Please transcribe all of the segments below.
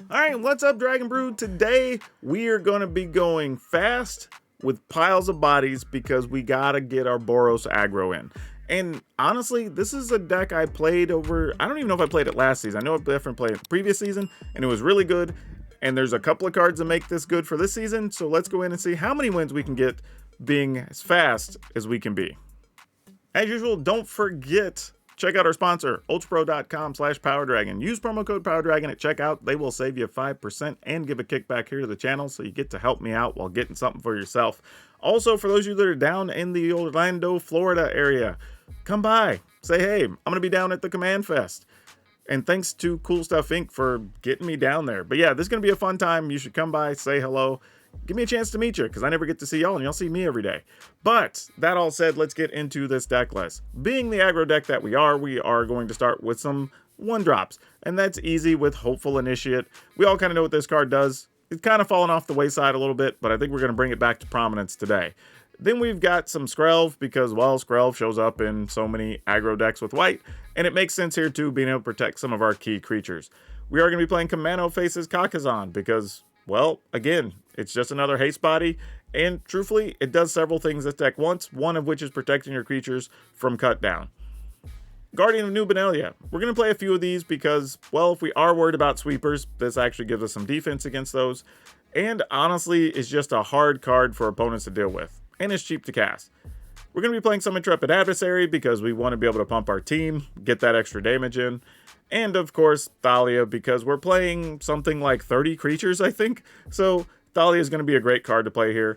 Alright, what's up, Dragon Brood? Today, we are going to be going fast with piles of bodies because we gotta get our Boros aggro in. And honestly, this is a deck I played over, I don't even know if I played it last season. I know I definitely played it the previous season, and it was really good. And there's a couple of cards that make this good for this season, so let's go in and see how many wins we can get being as fast as we can be. As usual, don't forget, check out our sponsor, ultrapro.com/PowrDragn. Use promo code PowrDragn at checkout. They will save you 5% and give a kickback here to the channel, so you get to help me out while getting something for yourself. Also, for those of you that are down in the Orlando, Florida area, come by. Say, hey, I'm going to be down at the Command Fest. And thanks to Cool Stuff Inc. for getting me down there. But yeah, this is going to be a fun time. You should come by, say hello. Give me a chance to meet you, because I never get to see y'all, and y'all see me every day. But, that all said, let's get into this deck list. Being the aggro deck that we are going to start with some 1-drops. And that's easy with Hopeful Initiate. We all kind of know what this card does. It's kind of fallen off the wayside a little bit, but I think we're going to bring it back to prominence today. Then we've got some Skrelv, because, well, Skrelv shows up in so many aggro decks with white, and it makes sense here, too, being able to protect some of our key creatures. We are going to be playing Kamano Faces Kakazan, because, well, again, it's just another haste body, and truthfully, it does several things this deck wants, one of which is protecting your creatures from cut down. Guardian of New Benelia. We're going to play a few of these because, well, if we are worried about sweepers, this actually gives us some defense against those, and honestly, is just a hard card for opponents to deal with, and it's cheap to cast. We're going to be playing some Intrepid Adversary because we want to be able to pump our team, get that extra damage in. And of course, Thalia, because we're playing something like 30 creatures, I think. So Thalia is going to be a great card to play here.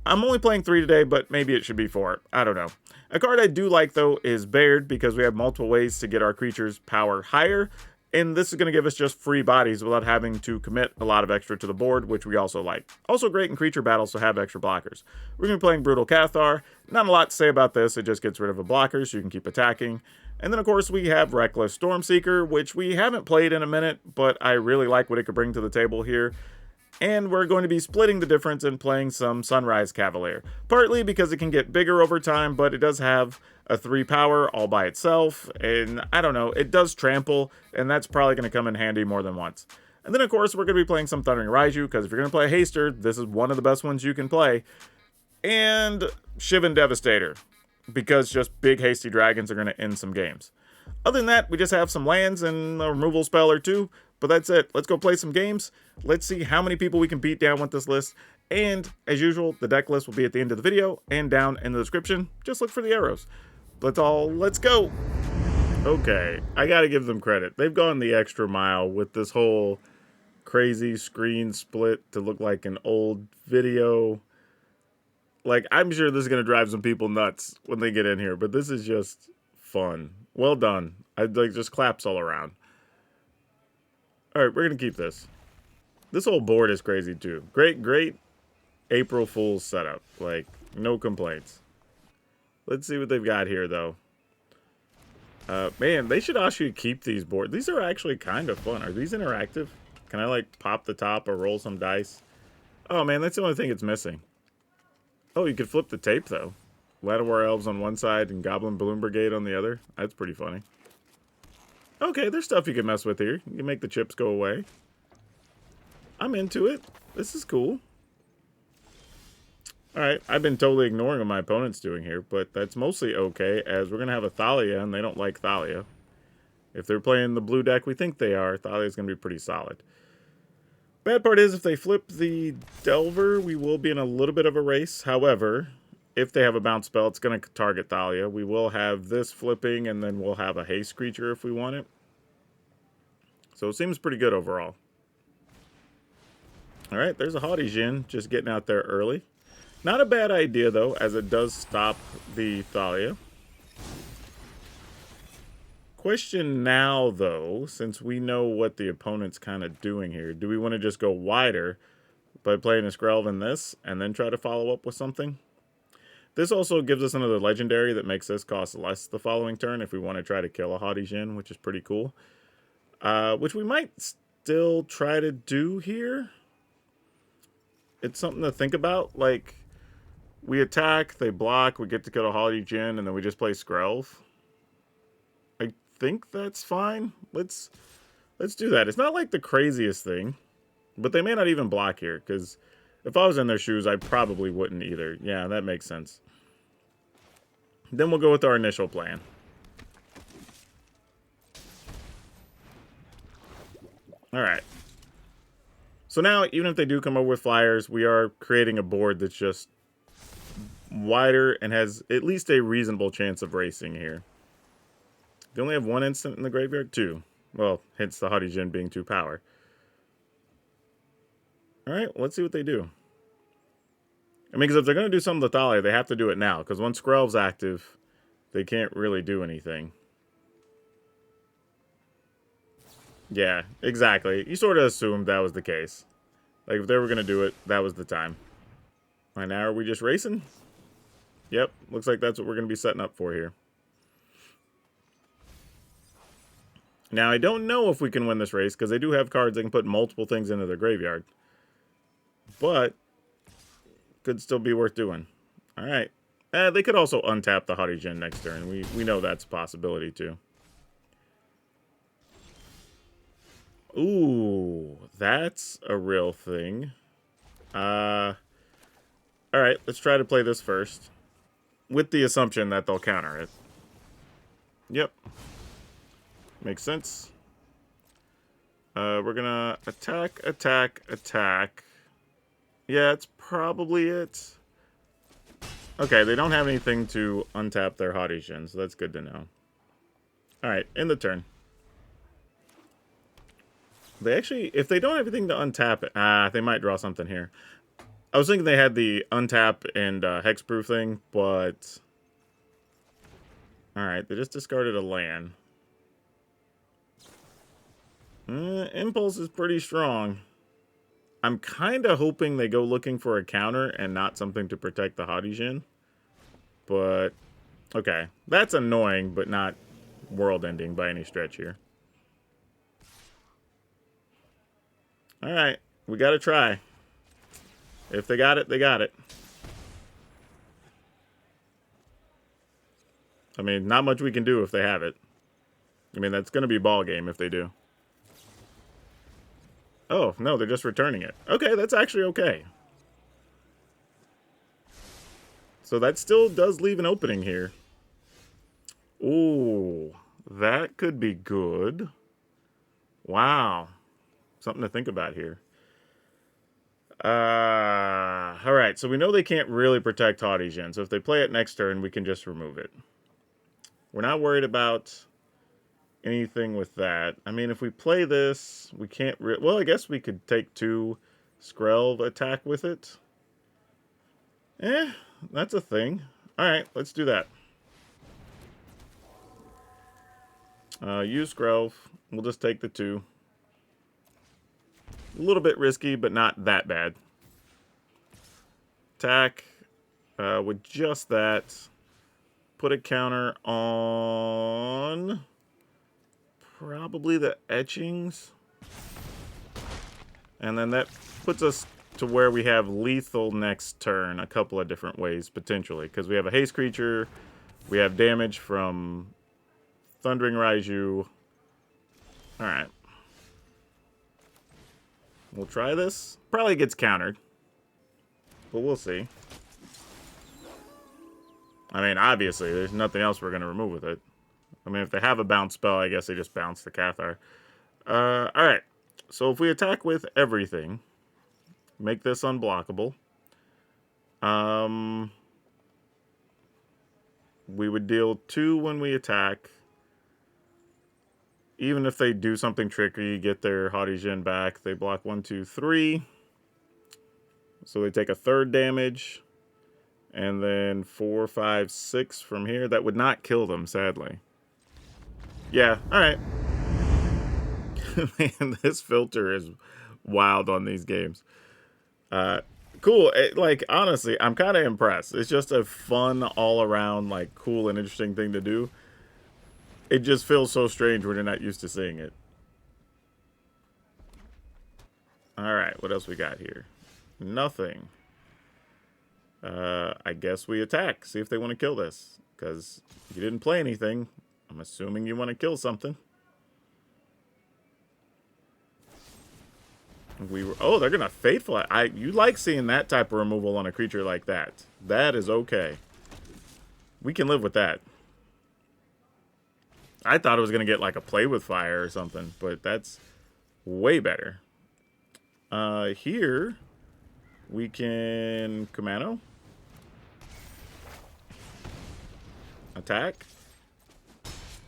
I'm only playing 3 today, but maybe it should be 4. I don't know. A card I do like, though, is Baird, because we have multiple ways to get our creatures' power higher. And this is going to give us just free bodies without having to commit a lot of extra to the board, which we also like. Also great in creature battles to have extra blockers. We're going to be playing Brutal Cathar. Not a lot to say about this. It just gets rid of a blocker so you can keep attacking. And then, of course, we have Reckless Stormseeker, which we haven't played in a minute, but I really like what it could bring to the table here. And we're going to be splitting the difference and playing some Sunrise Cavalier. Partly because it can get bigger over time, but it does have a 3 power all by itself. And I don't know, it does trample, and that's probably going to come in handy more than once. And then, of course, we're going to be playing some Thundering Raiju, because if you're going to play Haster, this is one of the best ones you can play. And Shivan Devastator, because just big hasty dragons are going to end some games. Other than that, we just have some lands and a removal spell or two. But that's it. Let's go play some games. Let's see how many people we can beat down with this list. And, as usual, the deck list will be at the end of the video and down in the description. Just look for the arrows. Let's go. Okay, I gotta give them credit. They've gone the extra mile with this whole crazy screen split to look like an old video. Like, I'm sure this is gonna drive some people nuts when they get in here, but this is just fun. Well done. I'd like just claps all around. Alright, we're going to keep this. This whole board is crazy, too. Great April Fool's setup. Like, no complaints. Let's see what they've got here, though. Man, they should actually keep these boards. These are actually kind of fun. Are these interactive? Can I, like, pop the top or roll some dice? Oh, man, that's the only thing it's missing. Oh, you could flip the tape, though. Lattimer Elves on one side and Goblin Balloon Brigade on the other. That's pretty funny. Okay, there's stuff you can mess with here. You can make the chips go away. I'm into it. This is cool. Alright, I've been totally ignoring what my opponent's doing here, but that's mostly okay, as we're going to have a Thalia, and they don't like Thalia. If they're playing the blue deck we think they are, Thalia's going to be pretty solid. Bad part is, if they flip the Delver, we will be in a little bit of a race. However, if they have a bounce spell, it's going to target Thalia. We will have this flipping, and then we'll have a haste creature if we want it. So it seems pretty good overall. Alright, there's a Haughty Djinn, just getting out there early. Not a bad idea, though, as it does stop the Thalia. Question now, though, since we know what the opponent's kind of doing here, do we want to just go wider by playing a Skrelv in this, and then try to follow up with something? This also gives us another legendary that makes this cost less the following turn if we want to try to kill a Haughty Djinn, which is pretty cool. Which we might still try to do here. It's something to think about. Like, we attack, they block, we get to kill a Haughty Djinn, and then we just play Skrelv. I think that's fine. Let's do that. It's not like the craziest thing. But they may not even block here, because if I was in their shoes, I probably wouldn't either. Yeah, that makes sense. Then we'll go with our initial plan. Alright. So now, even if they do come over with flyers, we are creating a board that's just wider and has at least a reasonable chance of racing here. They only have 1 instant in the graveyard? 2. Well, hence the Haughty Djinn being 2 power. Alright, let's see what they do. I mean, because if they're going to do something with Thalia, they have to do it now. Because once Skrelv's active, they can't really do anything. Yeah, exactly. You sort of assumed that was the case. Like, if they were going to do it, that was the time. Right now, are we just racing? Yep, looks like that's what we're going to be setting up for here. Now, I don't know if we can win this race, because they do have cards that can put multiple things into their graveyard. But, could still be worth doing. Alright. They could also untap the Haughty Djinn next turn. We know that's a possibility, too. Ooh, that's a real thing. Alright, let's try to play this first. With the assumption that they'll counter it. Yep. Makes sense. We're gonna attack, attack, attack. Yeah, it's probably it. Okay, they don't have anything to untap their Haughty Djinn, so that's good to know. Alright, end the turn. They actually, if they don't have anything to untap it, they might draw something here. I was thinking they had the untap and hexproof thing, but... Alright, they just discarded a land. Impulse is pretty strong. I'm kind of hoping they go looking for a counter and not something to protect the Haughty Djinn. But, okay. That's annoying, but not world-ending by any stretch here. Alright, we gotta try. If they got it, they got it. I mean, not much we can do if they have it. I mean, that's gonna be ball game if they do. Oh, no, they're just returning it. Okay, that's actually okay. So that still does leave an opening here. Ooh, that could be good. Wow. Something to think about here. Alright, so we know they can't really protect Haughty Djinn, so if they play it next turn, we can just remove it. We're not worried about anything with that. I mean, if we play this, we can't... well, I guess we could take 2 Skrelv attack with it. That's a thing. Alright, let's do that. Use Skrelv. We'll just take the 2. A little bit risky, but not that bad. Attack with just that. Put a counter on probably the etchings. And then that puts us to where we have lethal next turn a couple of different ways, potentially. Because we have a haste creature. We have damage from Thundering Raiju. Alright. We'll try this. Probably gets countered. But we'll see. I mean, obviously, there's nothing else we're going to remove with it. I mean, if they have a bounce spell, I guess they just bounce the Cathar. Alright. So if we attack with everything, make this unblockable. We would deal 2 when we attack. Even if they do something tricky, get their Haughty Djinn back, they block 1, 2, 3. So they take a 3rd damage. And then 4, 5, 6 from here. That would not kill them, sadly. Yeah, alright. Man, this filter is wild on these games. Cool. Like, honestly, I'm kind of impressed. It's just a fun, all-around, like, cool and interesting thing to do. It just feels so strange when you're not used to seeing it. Alright, what else we got here? Nothing. I guess we attack. See if they want to kill this. Because you didn't play anything. I'm assuming you want to kill something. Oh, they're gonna Fateful. You like seeing that type of removal on a creature like that. That is okay. We can live with that. I thought it was gonna get like a Play with Fire or something, but that's way better. Here we can Kumano. Attack.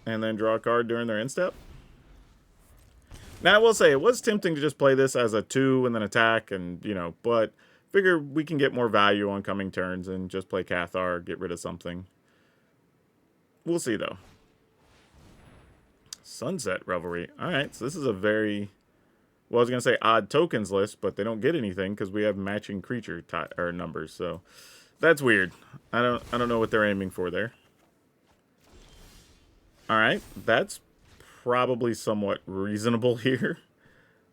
And then draw a card during their end step. Now, I will say, it was tempting to just play this as a 2 and then attack, and, you know, but figure we can get more value on coming turns and just play Cathar, get rid of something. We'll see, though. Sunset Revelry. Alright, so this is a very, well, I was going to say odd tokens list, but they don't get anything because we have matching creature or numbers, so that's weird. I don't know what they're aiming for there. Alright, that's probably somewhat reasonable here.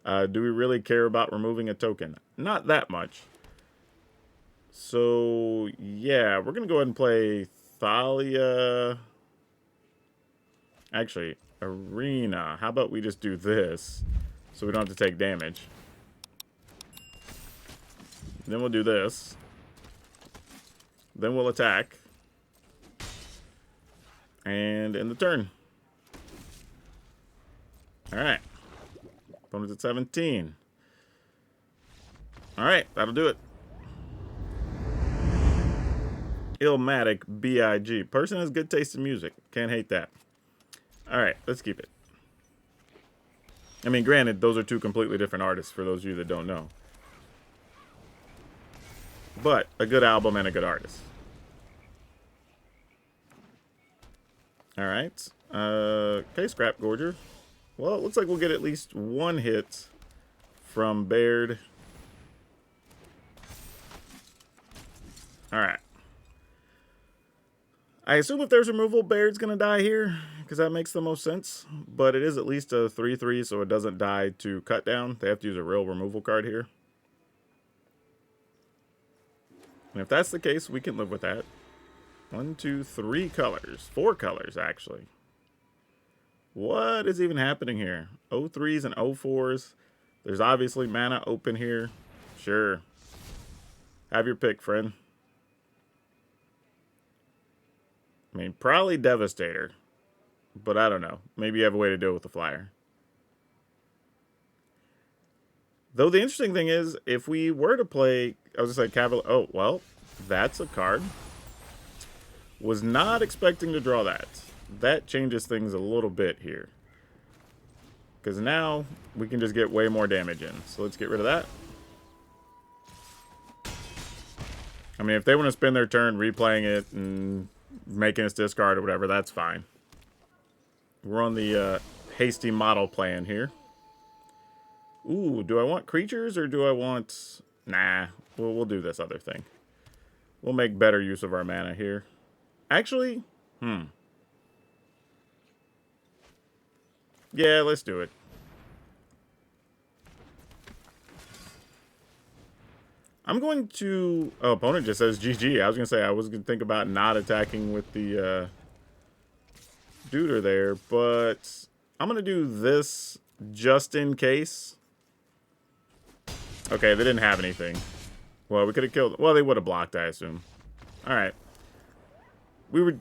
Do we really care about removing a token? Not that much. So, yeah, we're going to go ahead and play Thalia. Actually, Arena. How about we just do this so we don't have to take damage? Then we'll do this. Then we'll attack. And end the turn. Alright. Opponent's at 17. Alright, that'll do it. Illmatic B.I.G. Person has good taste in music. Can't hate that. Alright, let's keep it. I mean, granted, those are two completely different artists for those of you that don't know. But a good album and a good artist. Alright. Okay, Scrap Gorger. Well, it looks like we'll get at least one hit from Baird. Alright. I assume if there's removal, Baird's going to die here, because that makes the most sense. But it is at least a 3/3, so it doesn't die to cut down. They have to use a real removal card here. And if that's the case, we can live with that. 1, 2, 3 colors. 4 colors, actually. What is even happening here? 0-3s and 0-4s. There's obviously mana open here. Sure. Have your pick, friend. I mean, probably Devastator. But I don't know. Maybe you have a way to deal with the flyer. Though the interesting thing is, if we were to play, I was going to say Cavalier. Oh, well, that's a card. Was not expecting to draw that. That changes things a little bit here. Because now we can just get way more damage in. So let's get rid of that. I mean, if they want to spend their turn replaying it and making us discard or whatever, that's fine. We're on the hasty model plan here. Ooh, do I want creatures or do I want... Nah, we'll do this other thing. We'll make better use of our mana here. Actually, yeah, let's do it. I'm going to... Oh, opponent just says GG. I was going to say I was going to think about not attacking with the Duder there, but I'm going to do this just in case. Okay, they didn't have anything. Well, we could have killed... Well, they would have blocked, I assume. Alright. We were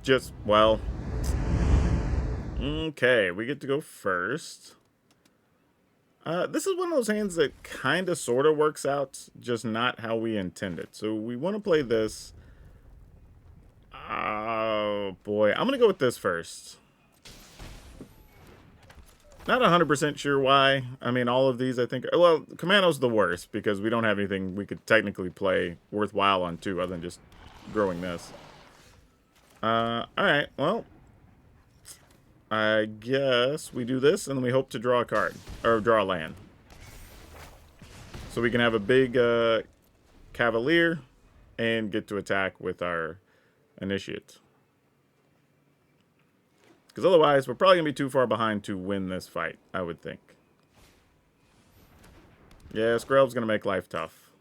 just... Well... Okay, we get to go first. This is one of those hands that kind of sort of works out, just not how we intended. So we want to play this. Oh, boy. I'm going to go with this first. Not 100% sure why. I mean, all of these, I think... Well, Commano's the worst, because we don't have anything we could technically play worthwhile on 2, other than just growing this. Alright, well... I guess we do this, and then we hope to draw a card. Or draw a land. So we can have a big Cavalier, and get to attack with our Initiate. Because otherwise, we're probably going to be too far behind to win this fight, I would think. Yeah, Skrelv's going to make life tough.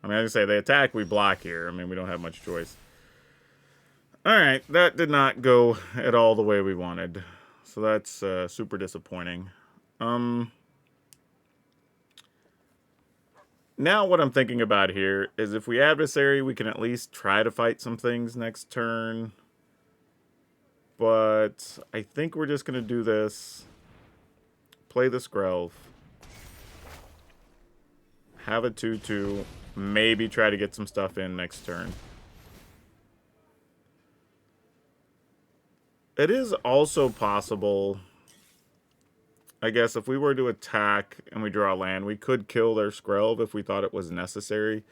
I mean, as I say, they attack, we block here. I mean, we don't have much choice. Alright, that did not go at all the way we wanted. So that's super disappointing. Now what I'm thinking about here is if we adversary, we can at least try to fight some things next turn. But I think we're just going to do this. Play the Skrelv. Have a 2/2. Maybe try to get some stuff in next turn. It is also possible, I guess, if we were to attack and we draw land, we could kill their Skrelv if we thought it was necessary.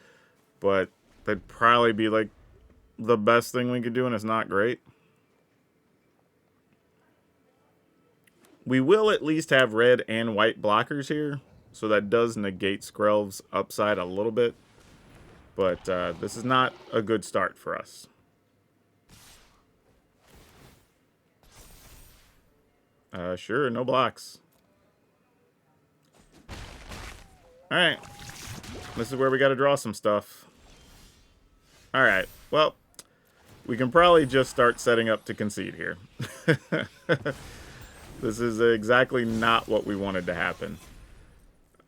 But that'd probably be like the best thing we could do, and it's not great. We will at least have red and white blockers here, so that does negate Skrelv's upside a little bit. But this is not a good start for us. Sure, no blocks. Alright. This is where we got to draw some stuff. Alright, well, we can probably just start setting up to concede here. This is exactly not what we wanted to happen.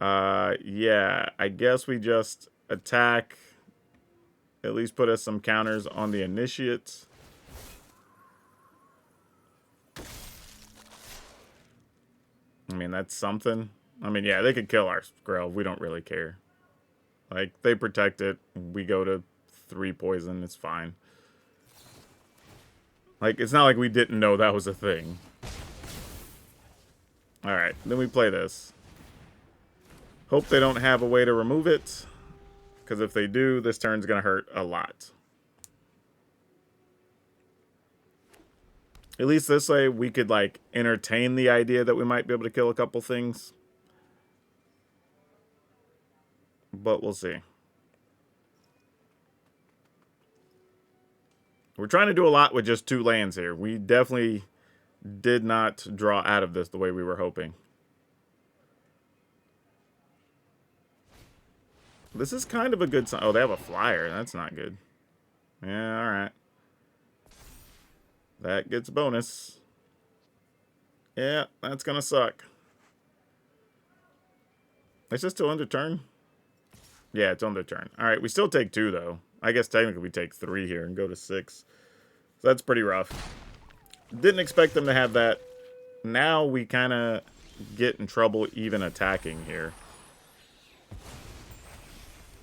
Yeah, I guess we just attack. At least put us some counters on the initiates. I mean, that's something. I mean, yeah, they could kill our Skrelv. We don't really care. Like, they protect it. We go to 3 poison. It's fine. Like, it's not like we didn't know that was a thing. Alright, then we play this. Hope they don't have a way to remove it. Because if they do, this turn's going to hurt a lot. At least this way, we could, like, entertain the idea that we might be able to kill a couple things. But we'll see. We're trying to do a lot with just 2 lands here. We definitely did not draw out of this the way we were hoping. This is kind of a good sign. Oh, they have a flyer. That's not good. Yeah, alright. That gets a bonus. Yeah, that's gonna suck. Is this still under turn? Yeah, it's under turn. Alright, we still take 2, though. I guess technically we take 3 here and go to 6. So that's pretty rough. Didn't expect them to have that. Now we kind of get in trouble even attacking here.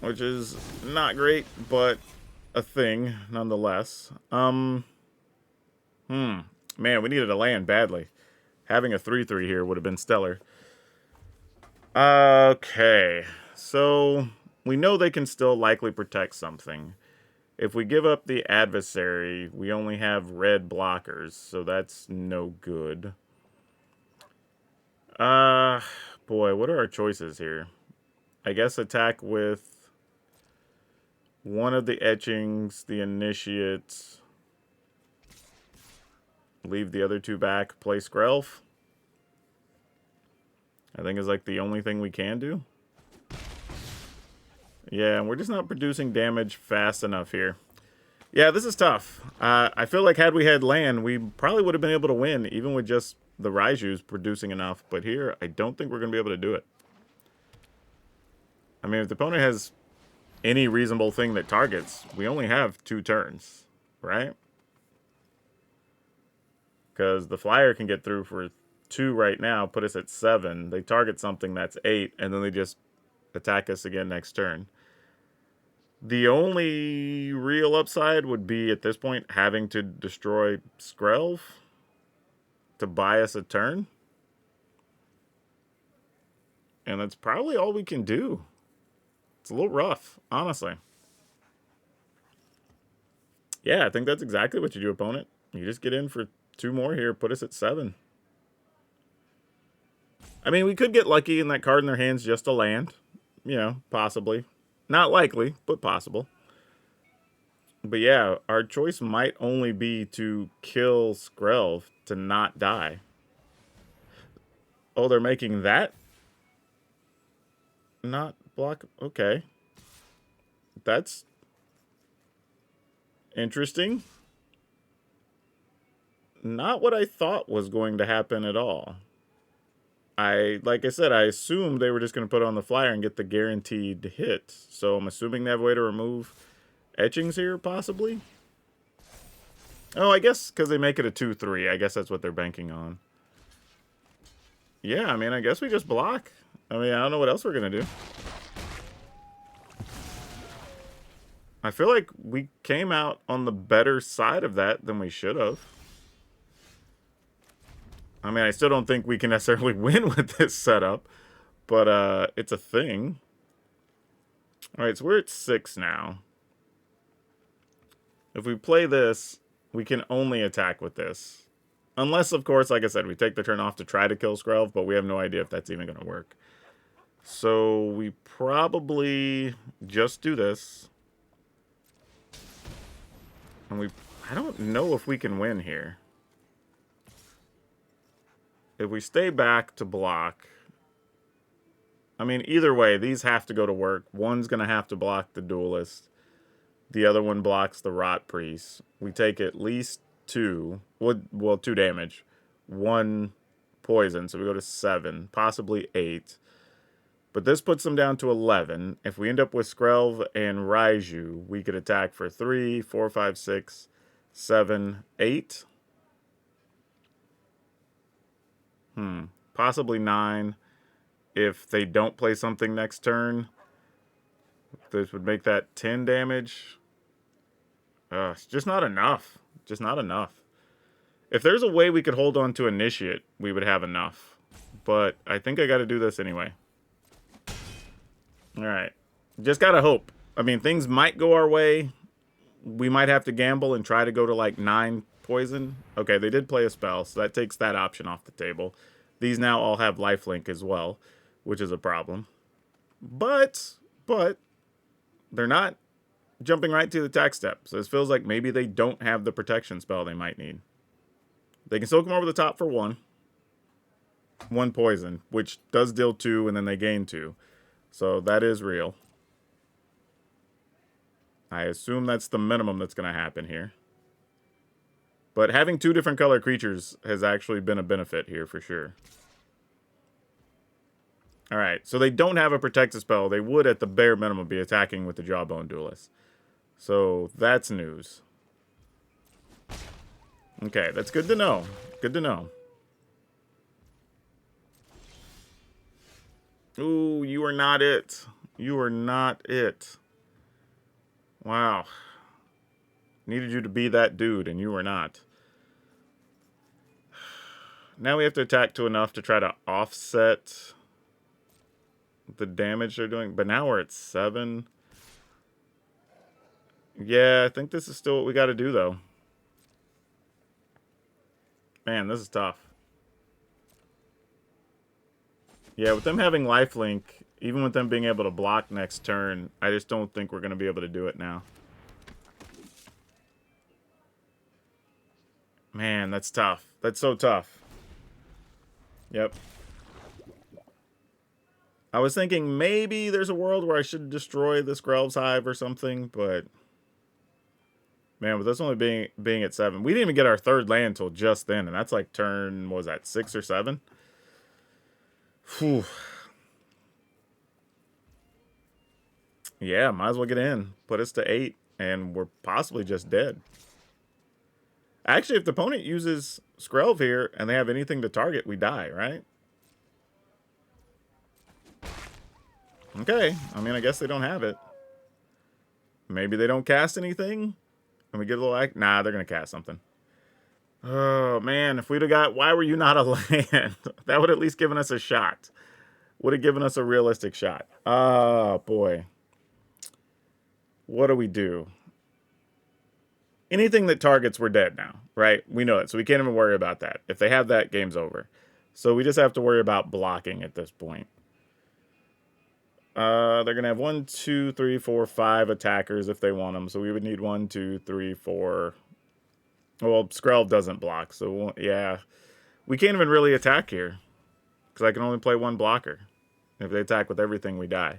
Which is not great, but a thing nonetheless. Man, we needed a land badly. Having a 3/3 here would have been stellar. Okay. So, we know they can still likely protect something. If we give up the adversary, we only have red blockers, so that's no good. Boy, what are our choices here? I guess attack with one of the etchings, the initiates. Leave the other 2 back, play Skrelv. I think is like the only thing we can do. Yeah, and we're just not producing damage fast enough here. Yeah, this is tough. I feel like had we had land, we probably would have been able to win, even with just the Raiju's producing enough. But here, I don't think we're going to be able to do it. I mean, if the opponent has any reasonable thing that targets, we only have 2 turns, right? Because the flyer can get through for 2 right now, put us at 7. They target something that's 8, and then they just attack us again next turn. The only real upside would be, at this point, having to destroy Skrelv to buy us a turn. And that's probably all we can do. It's a little rough, honestly. Yeah, I think that's exactly what you do, opponent. You just get in for 2 more here, put us at 7. I mean, we could get lucky in that card in their hands just a land. You know, possibly. Not likely, but possible. But yeah, our choice might only be to kill Skrelv to not die. Oh, they're making that? Not block. Okay. That's interesting. Not what I thought was going to happen at all. like I said, I assumed they were just going to put it on the flyer and get the guaranteed hit. So I'm assuming they have a way to remove etchings here, possibly. Oh, I guess because they make it a 2/3. I guess that's what they're banking on. Yeah, I mean, I guess we just block. I mean, I don't know what else we're going to do. I feel like we came out on the better side of that than we should have. I mean, I still don't think we can necessarily win with this setup, but it's a thing. All right, so we're at 6 now. If we play this, we can only attack with this. Unless, of course, like I said, we take the turn off to try to kill Skrelv, but we have no idea if that's even going to work. So we probably just do this. And I don't know if we can win here. If we stay back to block, I mean, either way, these have to go to work. One's going to have to block the Duelist. The other one blocks the Rot Priest. We take at least 2. Well, 2 damage. 1 poison, so we go to 7. Possibly 8. But this puts them down to 11. If we end up with Skrelv and Raiju, we could attack for 3, 4, 5, 6, 7, 8. Possibly 9. If they don't play something next turn, this would make that 10 damage. It's just not enough. Just not enough. If there's a way we could hold on to Initiate, we would have enough. But I think I got to do this anyway. Alright. Just gotta hope. I mean, things might go our way. We might have to gamble and try to go to like 9 poison. Okay, they did play a spell, so that takes that option off the table. These now all have lifelink as well, which is a problem. But they're not jumping right to the attack step. So this feels like maybe they don't have the protection spell they might need. They can still come over the top for 1 poison, which does deal 2, and then they gain 2. So that is real. I assume that's the minimum that's going to happen here. But having 2 different color creatures has actually been a benefit here for sure. Alright, so they don't have a protective spell. They would at the bare minimum be attacking with the Jawbone Duelist. So that's news. Okay, that's good to know. Good to know. Ooh, you are not it. You are not it. Wow. Needed you to be that dude, and you were not. Now we have to attack to enough to try to offset the damage they're doing. But now we're at 7. Yeah, I think this is still what we got to do, though. Man, this is tough. Yeah, with them having lifelink, even with them being able to block next turn, I just don't think we're going to be able to do it now. Man, that's tough. That's so tough. Yep. I was thinking maybe there's a world where I should destroy this Skrelv's Hive or something, but... Man, with this only being at 7. We didn't even get our 3rd land until just then, and that's like turn, what was that, 6 or 7? Whew. Yeah, might as well get in. Put us to 8, and we're possibly just dead. Actually, if the opponent uses Skrelv here, and they have anything to target, we die, right? Okay, I mean, I guess they don't have it. Maybe they don't cast anything? And we get a little... Nah, they're going to cast something. Oh, man, if we'd have got... Why were you not a land? That would at least given us a shot. Would have given us a realistic shot. Oh, boy. What do we do? Anything that targets, we're dead now, right? We know it, so we can't even worry about that. If they have that, game's over. So we just have to worry about blocking at this point. They're going to have 1, 2, 3, 4, 5 attackers if they want them. So we would need 1, 2, 3, 4. Well, Skrelv doesn't block, so yeah. We can't even really attack here. Because I can only play 1 blocker. If they attack with everything, we die.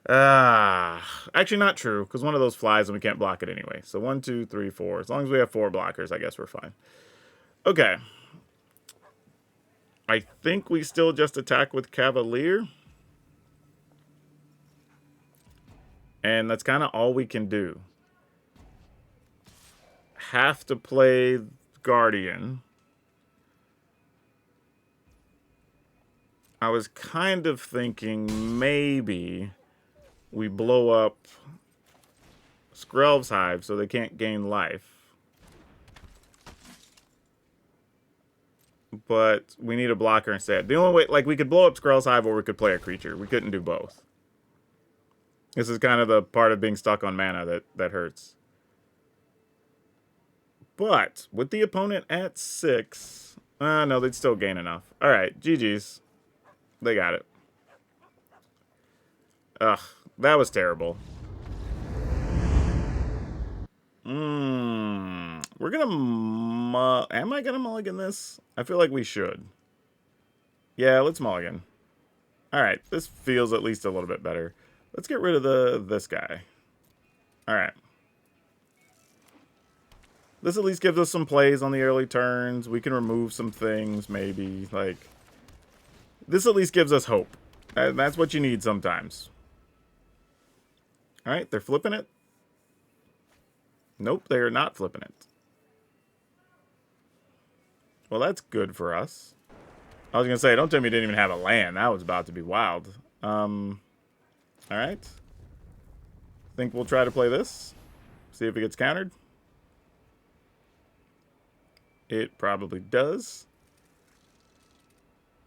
Actually not true, because one of those flies and we can't block it anyway. So 1, 2, 3, 4. As long as we have 4 blockers, I guess we're fine. Okay. I think we still just attack with Cavalier. And that's kind of all we can do. Have to play Guardian. I was kind of thinking maybe we blow up Skrelv's Hive so they can't gain life. But we need a blocker instead. The only way, like, we could blow up Skrelv's Hive or we could play a creature. We couldn't do both. This is kind of the part of being stuck on mana that hurts. But with the opponent at 6, no, they'd still gain enough. All right, GG's. They got it. Ugh, that was terrible. We're gonna am I gonna mulligan this? I feel like we should. Yeah, let's mulligan. All right, this feels at least a little bit better. Let's get rid of this guy. All right. This at least gives us some plays on the early turns. We can remove some things, maybe. Like, this at least gives us hope. And that's what you need sometimes. All right, they're flipping it. Nope, they are not flipping it. Well, that's good for us. I was going to say, don't tell me you didn't even have a land. That was about to be wild. All right. Think we'll try to play this. See if it gets countered. It probably does.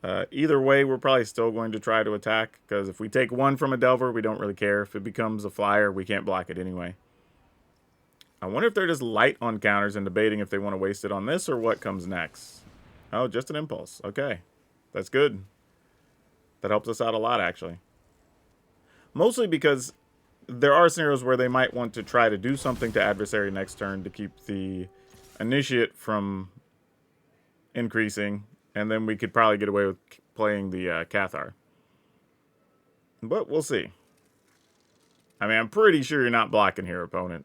Either way, we're probably still going to try to attack, because if we take one from a Delver, we don't really care. If it becomes a flyer, we can't block it anyway. I wonder if they're just light on counters and debating if they want to waste it on this or what comes next. Oh, just an impulse. Okay. That's good. That helps us out a lot, actually. Mostly because there are scenarios where they might want to try to do something to adversary next turn to keep the initiate from increasing, and then we could probably get away with playing the Cathar. But we'll see. I mean, I'm pretty sure you're not blocking here, opponent.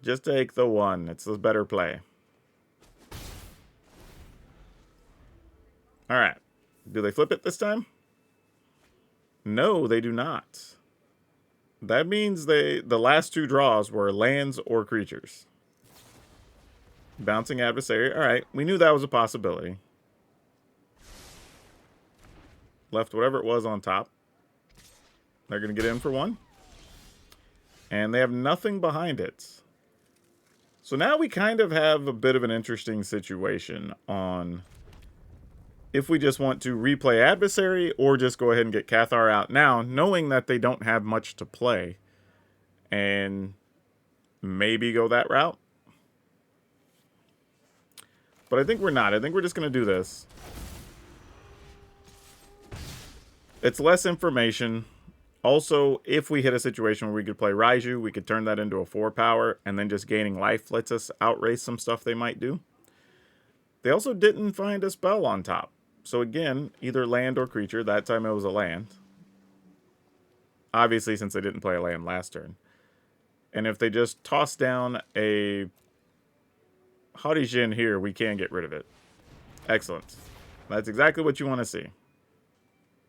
Just take the 1. It's the better play. Alright. Do they flip it this time? No, they do not. That means the last 2 draws were lands or creatures. Bouncing adversary. Alright, we knew that was a possibility. Left whatever it was on top. They're going to get in for 1. And they have nothing behind it. So now we kind of have a bit of an interesting situation on if we just want to replay adversary or just go ahead and get Cathar out now, knowing that they don't have much to play. And maybe go that route. But I think we're not. I think we're just going to do this. It's less information. Also, if we hit a situation where we could play Raiju, we could turn that into a 4-power, and then just gaining life lets us outrace some stuff they might do. They also didn't find a spell on top. So again, either land or creature. That time it was a land. Obviously, since they didn't play a land last turn. And if they just toss down a Haughty Jin here, we can get rid of it. Excellent. That's exactly what you want to see.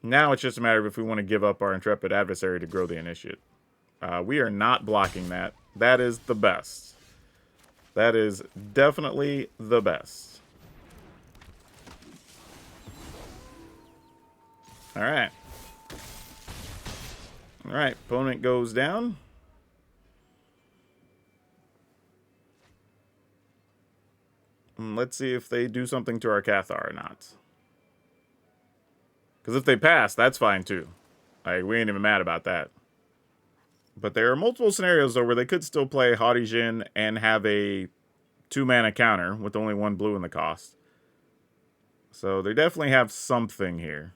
Now it's just a matter of if we want to give up our Intrepid Adversary to grow the Initiate. We are not blocking that. That is the best. That is definitely the best. Alright. Alright, opponent goes down. And let's see if they do something to our Cathar or not. Because if they pass, that's fine too. Like, we ain't even mad about that. But there are multiple scenarios, though, where they could still play Haughty Jin and have a 2-mana counter with only 1 blue in the cost. So they definitely have something here.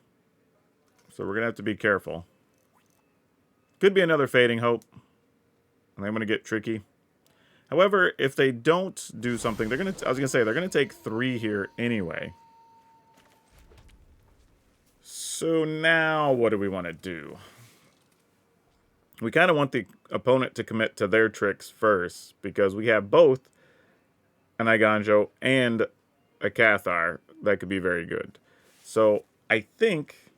So we're going to have to be careful. Could be another Fading Hope. And they want to get tricky. However, if they don't do something, they're going to, I was going to say, they're going to take 3 here anyway. So now, what do we want to do? We kind of want the opponent to commit to their tricks first, because we have both an Eiganjo and a Cathar that could be very good. So I think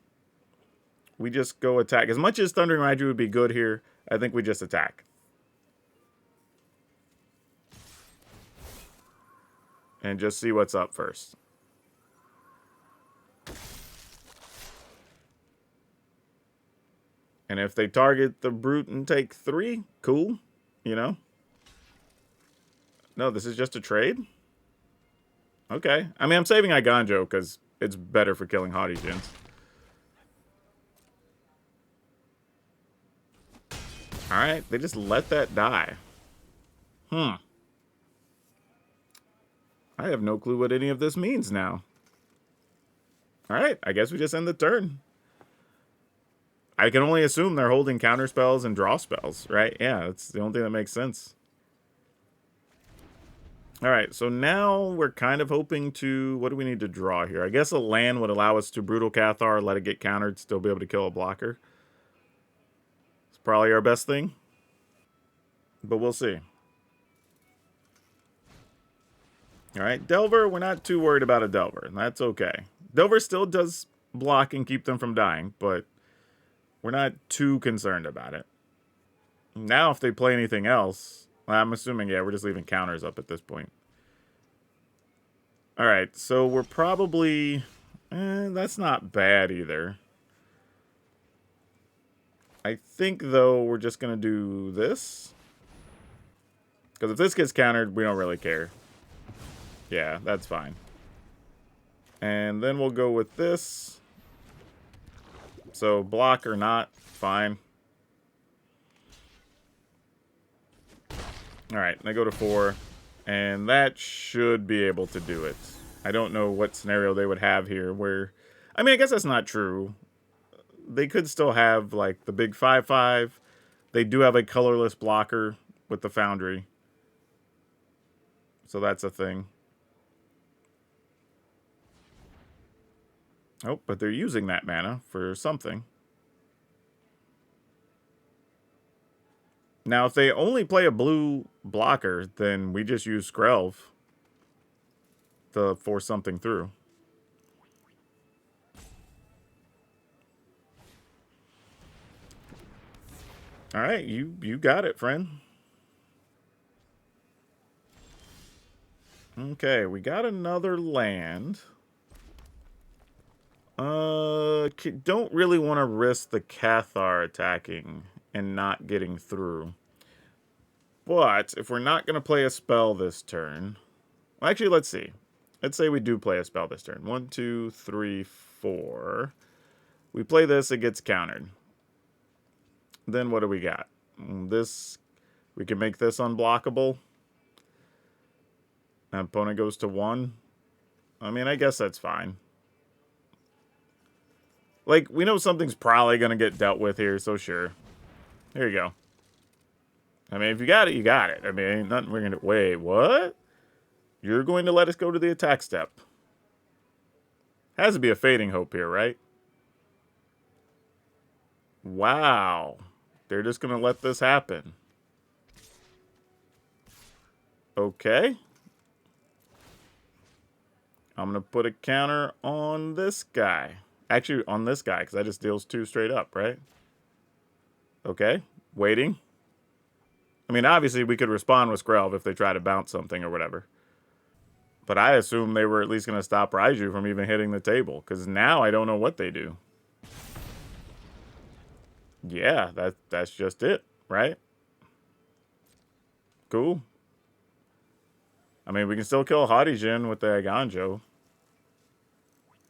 we just go attack. As much as Thundering Raiju would be good here, I think we just attack. And just see what's up first. And if they target the Brute and take 3, cool. You know? No, this is just a trade? Okay. I mean, I'm saving Iganjo because it's better for killing Haudijins. Alright, they just let that die. I have no clue what any of this means now. Alright, I guess we just end the turn. I can only assume they're holding counter spells and draw spells, right? Yeah, that's the only thing that makes sense. Alright, so now we're kind of hoping to... What do we need to draw here? I guess a land would allow us to Brutal Cathar, let it get countered, still be able to kill a blocker. It's probably our best thing. But we'll see. Alright, Delver, we're not too worried about a Delver, and that's okay. Delver still does block and keep them from dying, but we're not too concerned about it. Now, if they play anything else, I'm assuming, yeah, we're just leaving counters up at this point. Alright, so we're probably... that's not bad either. I think, though, we're just going to do this. Because if this gets countered, we don't really care. Yeah, that's fine. And then we'll go with this. So, block or not, fine. Alright, I go to 4. And that should be able to do it. I don't know what scenario they would have here where... I mean, I guess that's not true. They could still have, like, the big 5/5. They do have a colorless blocker with the Foundry. So that's a thing. Oh, but they're using that mana for something. Now, if they only play a blue blocker, then we just use Skrelv to force something through. All right, you got it, friend. Okay, we got another land. Don't really want to risk the Cathar attacking and not getting through. But if we're not going to play a spell this turn... Well, actually, let's see. Let's say we do play a spell this turn. 1, 2, 3, 4. We play this, it gets countered. Then what do we got? This, we can make this unblockable. Opponent goes to 1. I mean, I guess that's fine. Like, we know something's probably going to get dealt with here, so sure. Here you go. I mean, if you got it, you got it. I mean, ain't nothing we're going to... Wait, what? You're going to let us go to the attack step. Has to be a Fading Hope here, right? Wow. They're just going to let this happen. Okay. I'm going to put a counter on this guy. Actually, on this guy, because that just deals 2 straight up, right? Okay. Waiting. I mean, obviously, we could respond with Skrelv if they try to bounce something or whatever. But I assume they were at least going to stop Raiju from even hitting the table, because now I don't know what they do. Yeah, that's just it, right? Cool. I mean, we can still kill Haudijin with the Iganjo.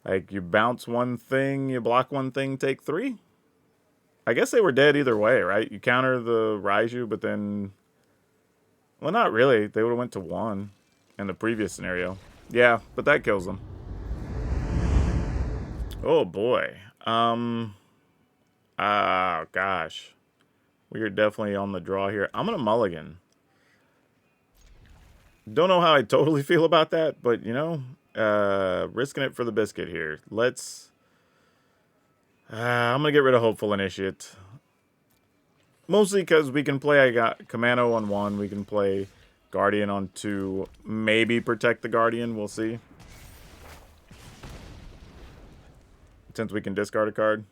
Like, you bounce one thing, you block one thing, take 3? I guess they were dead either way, right? You counter the Raiju, but then... Well, not really. They would have went to 1 in the previous scenario. Yeah, but that kills them. Oh, boy. Oh, gosh. We are definitely on the draw here. I'm going to mulligan. Don't know how I totally feel about that, but, you know... risking it for the biscuit here. Let's... I'm going to get rid of Hopeful Initiate. Mostly because we can play... I got Commando on 1. We can play Guardian on 2. Maybe protect the Guardian. We'll see. since we can discard a card.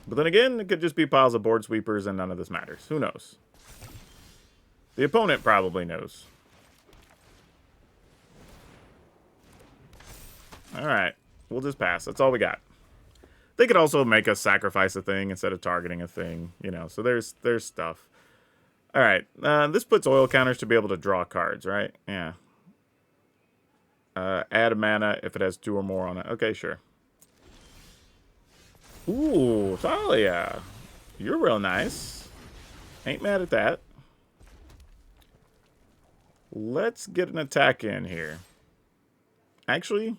But then again, it could just be piles of board sweepers and none of this matters. Who knows? The opponent probably knows. Alright. We'll just pass. That's all we got. They could also make us sacrifice a thing instead of targeting a thing. You know, so there's stuff. Alright. This puts oil counters to be able to draw cards, right? Yeah. Add a mana if it has 2 or more on it. Okay, sure. Ooh, Thalia. You're real nice. Ain't mad at that. Let's get an attack in here. Actually,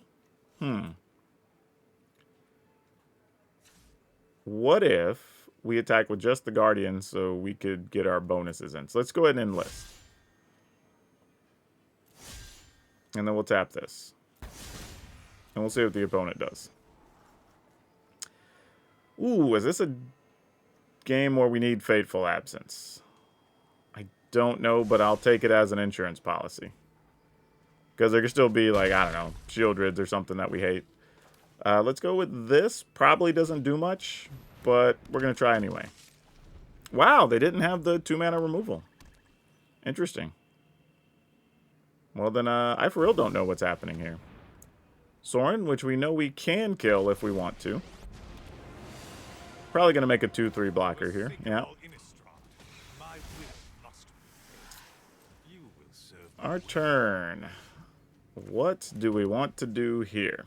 what if we attack with just the Guardian so we could get our bonuses in? So let's go ahead and enlist. And then we'll tap this. And we'll see what the opponent does. Ooh, is this a game where we need Fateful Absence? I don't know, but I'll take it as an insurance policy. Because there could still be, like, I don't know, Shieldrids or something that we hate. Let's go with this. Probably doesn't do much, but we're going to try anyway. Wow, they didn't have the 2-mana removal. Interesting. Well, then I for real don't know what's happening here. Sorin, which we know we can kill if we want to. Probably going to make a 2-3 blocker here. Yeah. Our turn. What do we want to do here?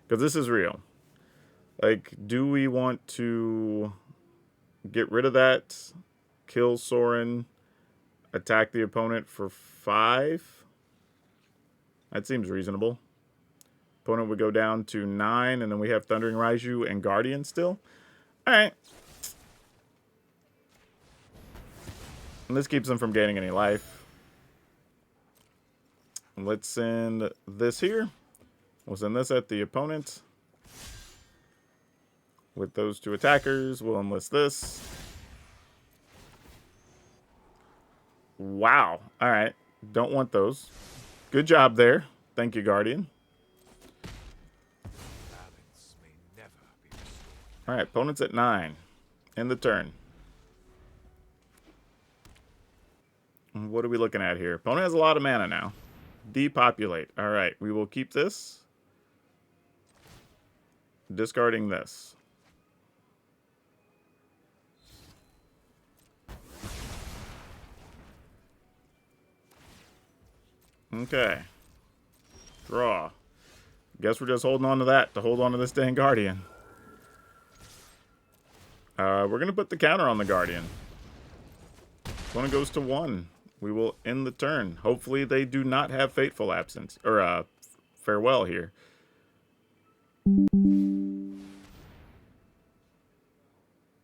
Because this is real. Like, do we want to get rid of that, kill Sorin, attack the opponent for 5? That seems reasonable. Opponent would go down to 9, and then we have Thundering Raiju and Guardian still. Alright. And this keeps them from gaining any life. Let's send this here. We'll send this at the opponent. With those 2 attackers, we'll enlist this. Wow. Alright. Don't want those. Good job there. Thank you, Guardian. Alright, opponent's at 9. End the turn. What are we looking at here? Opponent has a lot of mana now. Depopulate. Alright, we will keep this. Discarding this. Okay. Draw. Guess we're just holding on to that to hold on to this dang Guardian. We're going to put the counter on the Guardian. Opponent goes to 1. We will end the turn. Hopefully they do not have Fateful Absence. Or, Farewell here.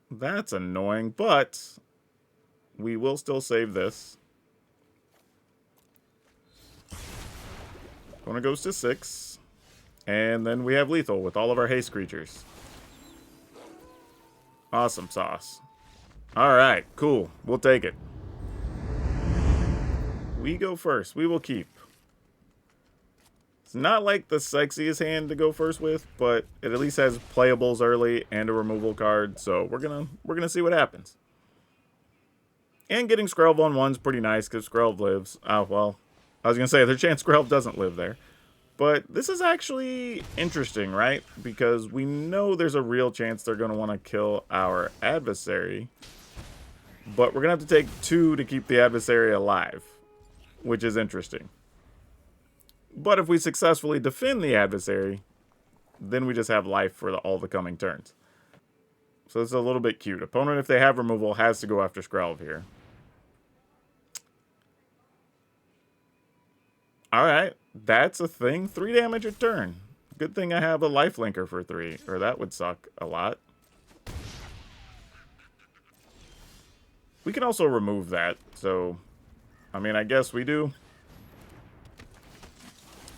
That's annoying, but we will still save this. Opponent goes to 6. And then we have lethal with all of our haste creatures. Awesome sauce. Alright, cool. We'll take it. We go first. We will keep. It's not like the sexiest hand to go first with, but it at least has playables early and a removal card, so we're gonna see what happens. And getting Skrelv on 1's pretty nice because Skrelv lives. Oh, well, I was gonna say there's a chance Skrelv doesn't live there. But this is actually interesting, right? Because we know there's a real chance they're going to want to kill our adversary. But we're going to have to take 2 to keep the adversary alive. Which is interesting. But if we successfully defend the adversary, then we just have life for all the coming turns. So it's a little bit cute. Opponent, if they have removal, has to go after Skrelv here. Alright, that's a thing. 3 damage a turn. Good thing I have a lifelinker for 3, or that would suck a lot. We can also remove that, so, I mean, I guess we do.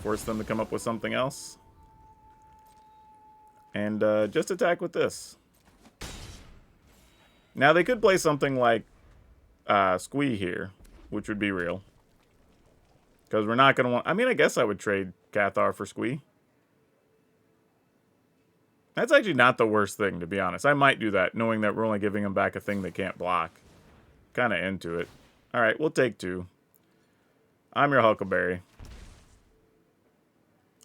Force them to come up with something else. And just attack with this. Now, they could play something like Squee here, which would be real. Because we're not going to want... I mean, I guess I would trade Cathar for Squee. That's actually not the worst thing, to be honest. I might do that, knowing that we're only giving them back a thing they can't block. Kind of into it. All right, we'll take 2. I'm your Huckleberry.